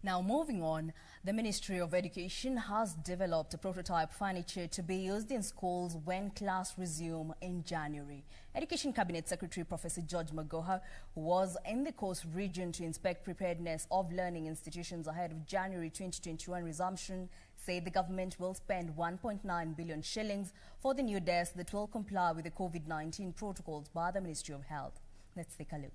Now moving on, the Ministry of Education has developed a prototype furniture to be used in schools when class resume in January. Education Cabinet Secretary Prof George Magoha, who was in the Coast region to inspect preparedness of learning institutions ahead of January 2021 resumption, said the government will spend 1.9 billion shillings for the new desks that will comply with the COVID-19 protocols by the Ministry of Health. Let's take a look.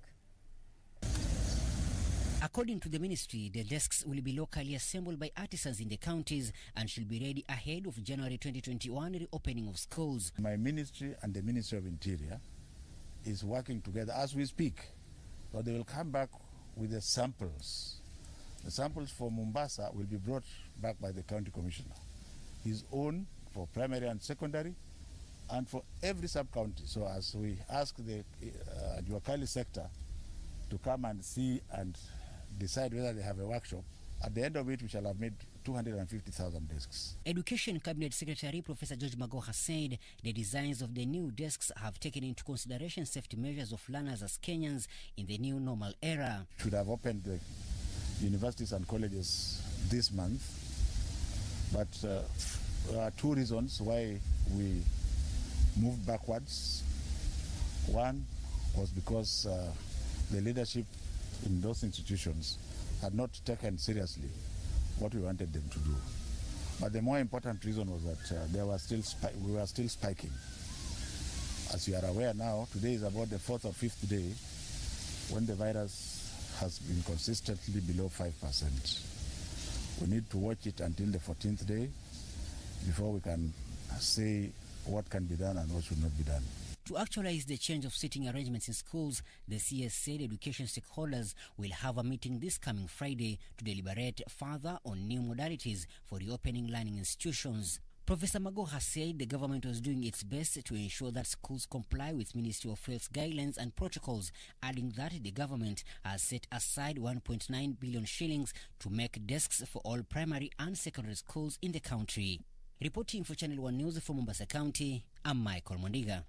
According to the ministry, the desks will be locally assembled by artisans in the counties and should be ready ahead of January 2021 reopening of schools. My ministry and the Ministry of Interior is working together as we speak. So they will come back with the samples. The samples for Mombasa will be brought back by the county commissioner. His own for primary and secondary and for every sub-county. So as we ask the Juakali sector to come and see and decide whether they have a workshop, at the end of it we shall have made 250,000 desks. Education Cabinet Secretary Prof George Magoha said the designs of the new desks have taken into consideration safety measures of learners as Kenyans in the new normal era. Should have opened the universities and colleges this month, but there are two reasons why we moved backwards. One was because the leadership in those institutions had not taken seriously what we wanted them to do. But the more important reason was that we were still spiking. As you are aware now, today is about the 4th or 5th day when the virus has been consistently below 5%. We need to watch it until the 14th day before we can say what can be done and what should not be done. To actualize the change of seating arrangements in schools, the CS said education stakeholders will have a meeting this coming Friday to deliberate further on new modalities for reopening learning institutions. Professor Magoha said the government was doing its best to ensure that schools comply with Ministry of Health's guidelines and protocols, adding that the government has set aside 1.9 billion shillings to make desks for all primary and secondary schools in the country. Reporting for Channel 1 News from Mombasa County, I'm Michael Mondiga.